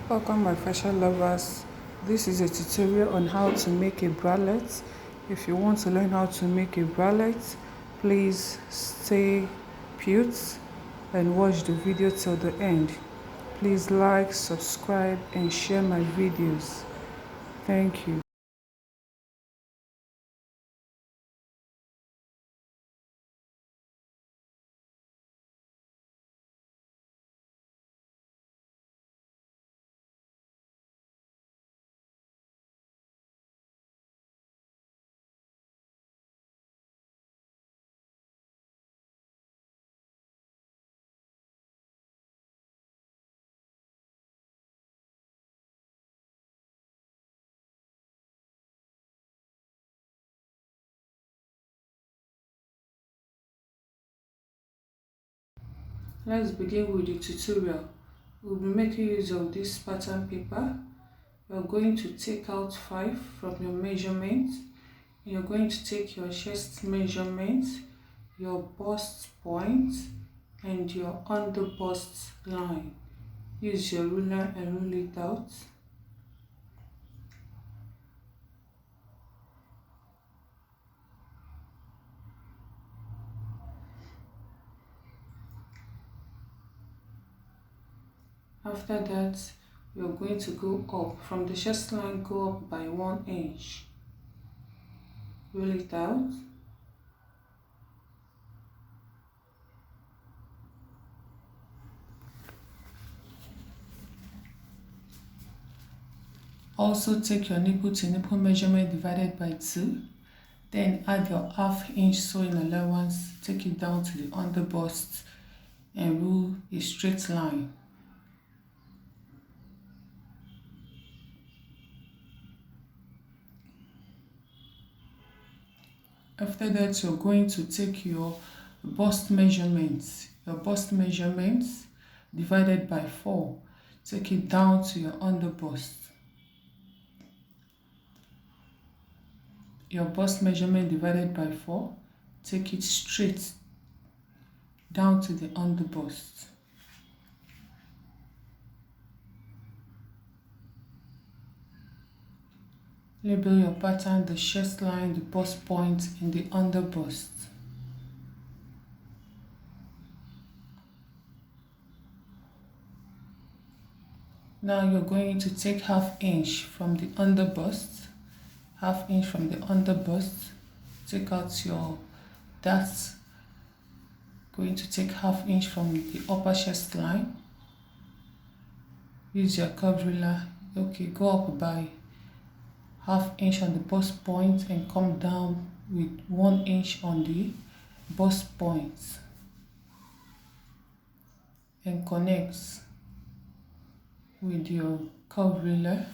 Welcome my fashion lovers. This is a tutorial on how to make a bralette. If you want to learn how to make a bralette, please stay put and watch the video till the end. Please like, subscribe and share my videos. Thank you. Let's begin with the tutorial. We'll be making use of this pattern paper. You're going to take out 5 from your measurement. You're going to take your chest measurement, your bust point, and your under bust line. Use your ruler and rule it out. After that, you're going to go up. From the chest line, go up by 1 inch. Roll it out. Also take your nipple to nipple measurement divided by 2. Then add your ½ inch sewing allowance, take it down to the under bust and rule a straight line. After that, you're going to take your bust measurements, divided by 4. Take it down to your under bust. Your bust measurement divided by 4, take it straight down to the under bust. Label your pattern, the chest line, the bust point, and the under bust. Now you're going to take ½ inch from the under bust, ½ inch from the under bust. Take out your darts. Going to take ½ inch from the upper chest line. Use your curve ruler. Okay, go up by ½ inch on the bust point and come down with 1 inch on the bust point and connect with your curve ruler.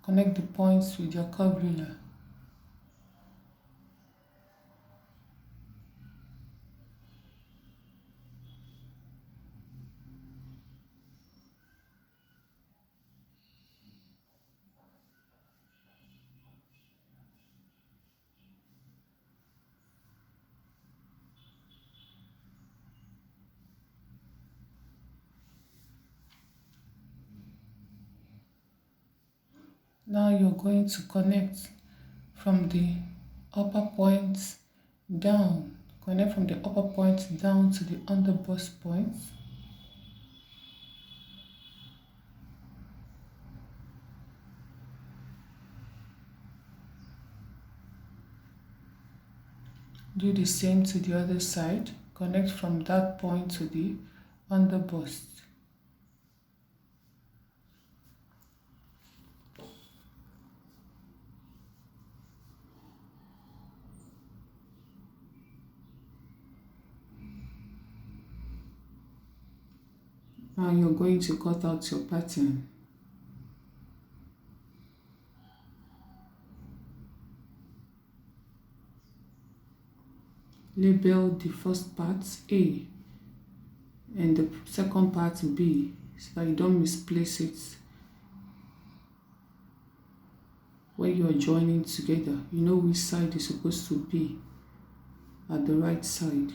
Connect the points with your curve ruler. Now you're going to connect from the upper point down. Connect from the upper point down to the under bust point. Do the same to the other side. Connect from that point to the under bust. Now you're going to cut out your pattern. Label the first part A and the second part B so that you don't misplace it when you are joining together. You know which side is supposed to be at the right side.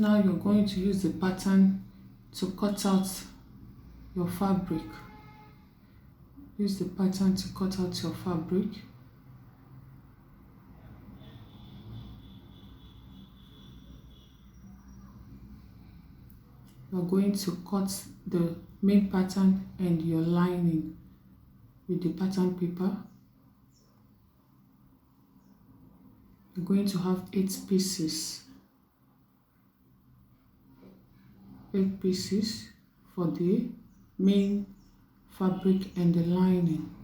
Now you're going to use the pattern to cut out your fabric. Use the pattern to cut out your fabric. You're going to cut the main pattern and your lining with the pattern paper. You're going to have 8 pieces. 8 pieces for the main fabric and the lining.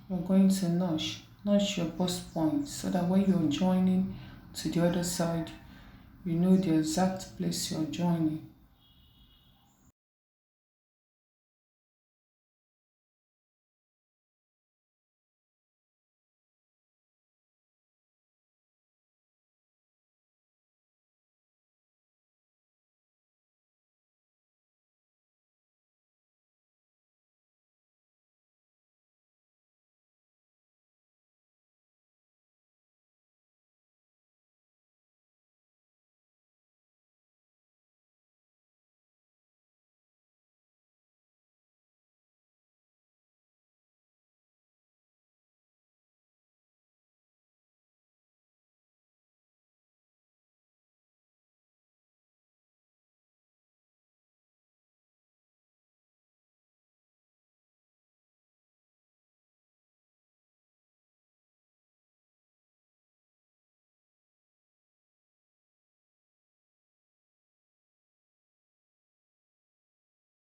You're going to notch your bust point so that when you're joining to the other side, you know the exact place you're joining.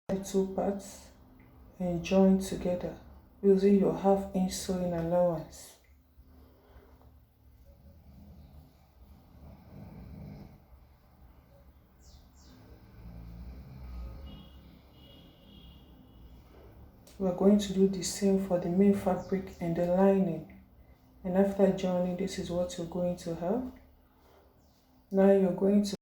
The 2 parts and join together using your 1/2 inch sewing allowance. We are going to do the same for the main fabric and the lining. And after joining, this is what you're going to have. Now you're going to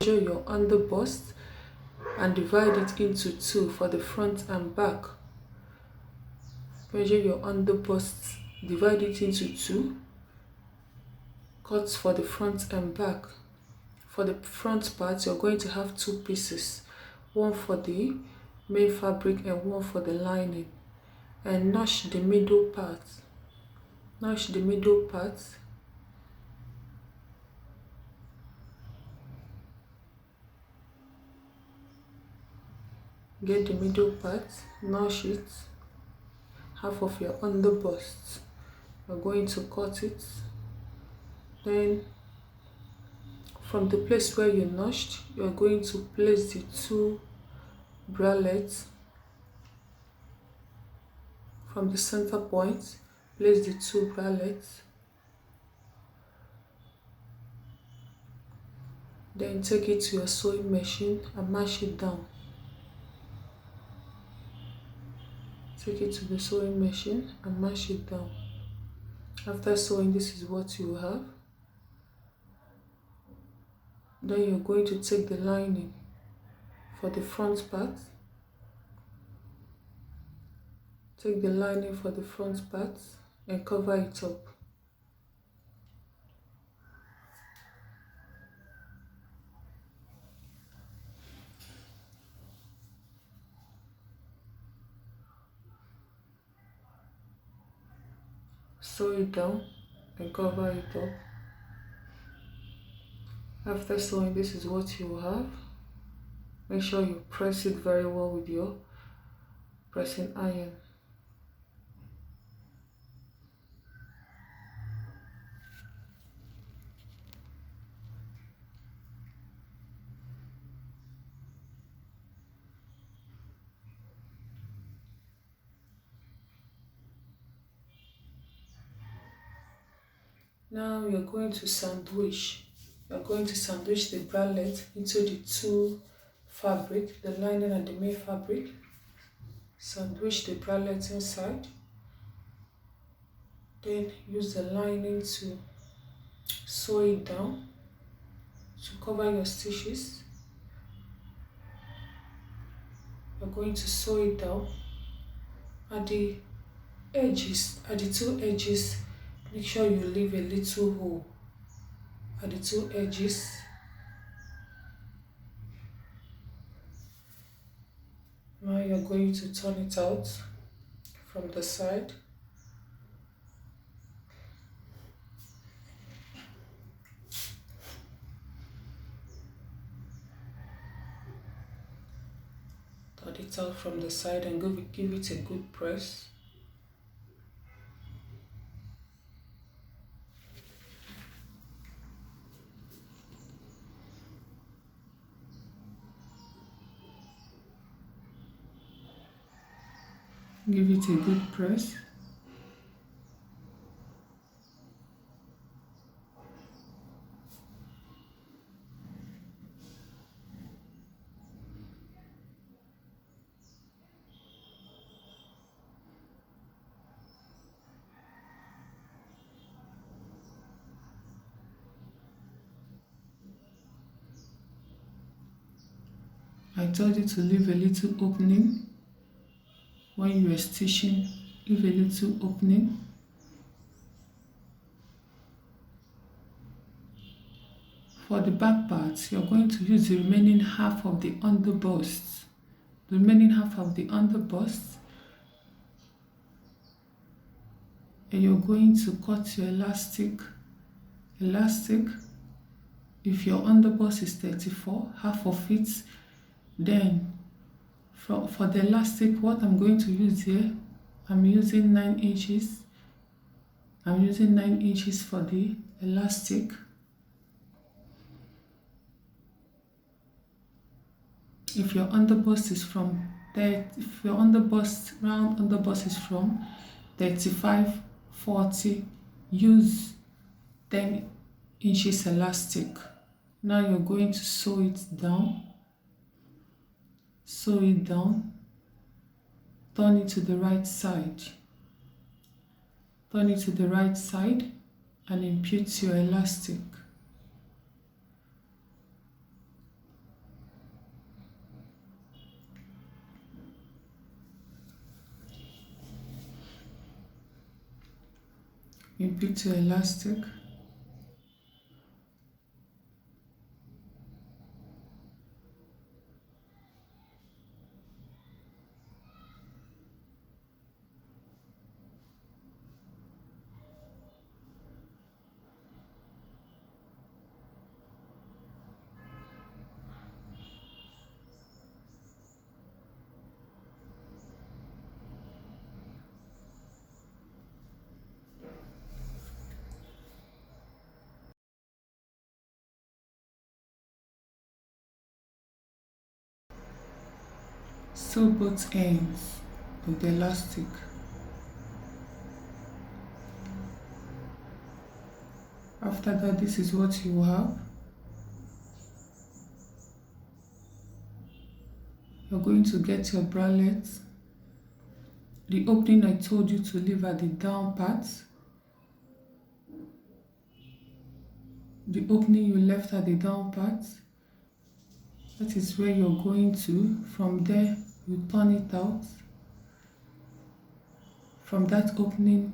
measure your underbust and divide it into 2 for the front and back. Measure your underbust, divide it into 2, cut for the front and back. For the front part, you're going to have 2 pieces, one for the main fabric and one for the lining. And notch the middle part. Notch the middle part. Get the middle part, notch it, half of your under bust. You're going to cut it. Then from the place where you notched, you're going to place the two bralettes. From the center point, place the two bralettes. Then take it to your sewing machine and mash it down. Take it to the sewing machine and mash it down. After sewing, this is what you have. Then you're going to take the lining for the front part. Take the lining for the front part and cover it up. Sew it down and cover it up. After sewing, this is what you have. Make sure you press it very well with your pressing iron. Now you're going to sandwich. You're going to sandwich the bralette into the two fabric, the lining and the main fabric. Sandwich the bralette inside. Then use the lining to sew it down to cover your stitches. You're going to sew it down at the edges, at the two edges. Make sure you leave a little hole at the two edges. Now you're going to turn it out from the side. Turn it out from the side and give it a good press. Give it a good press. I told you to leave a little opening when you are stitching. Leave a little opening. For the back part, you're going to use the remaining half of the underbust. The remaining half of the underbust, and you're going to cut your elastic. If your underbust is 34, half of it. Then for the elastic, what I'm going to use here, I'm using 9 inches. I'm using 9 inches for the elastic. If your underbust is from if your underbust, round underbust is from 35, 40, use 10 inches elastic. Now you're going to sew it down. Sew it down. Turn it to the right side. Turn it to the right side and impute your elastic. Impute your elastic. Sew both ends of the elastic. After that, this is what you will have. You're going to get your bralette. The opening I told you to leave at the down part, the opening you left at the down part, that is where you're going to. From there, you turn it out. From that opening,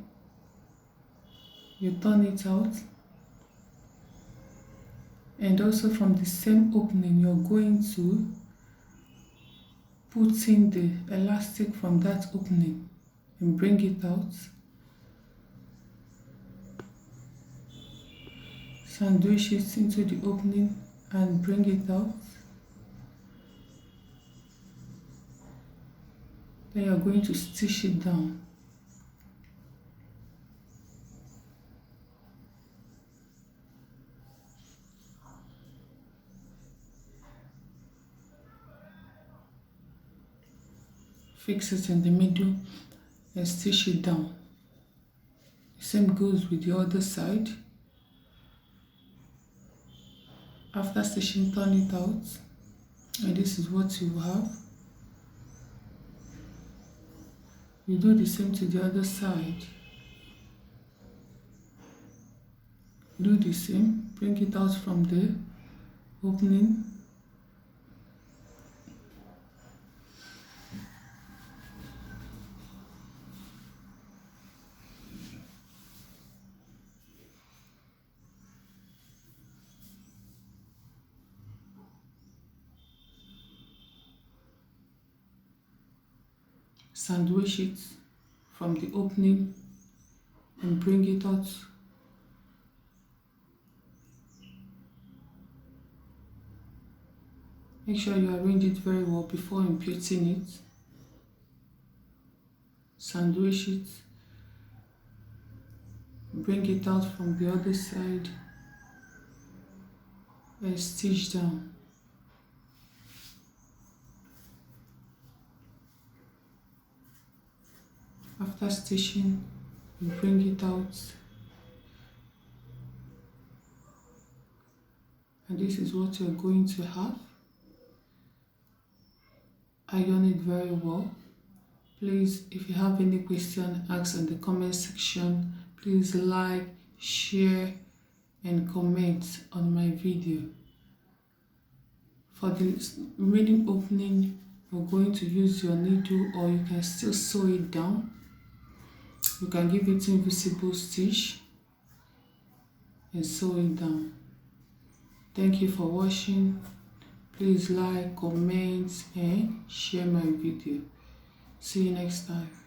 you turn it out. And also from the same opening, you're going to put in the elastic from that opening and bring it out. Sandwich it into the opening and bring it out. Then you're going to stitch it down. Fix it in the middle and stitch it down. The same goes with the other side. After stitching, turn it out, and this is what you have. You do the same to the other side. Do the same, bring it out from the opening. Sandwich it from the opening and bring it out. Make sure you arrange it very well before imputing it. Sandwich it, bring it out from the other side and stitch down. After stitching, you bring it out, and this is what you're going to have. Iron it very well. Please, if you have any question, ask in the comment section. Please like, share, and comment on my video. For the remaining opening, you're going to use your needle, or you can still sew it down. You can give it invisible stitch and sew it down. Thank you for watching. Please like, comment, and share my video. See you next time.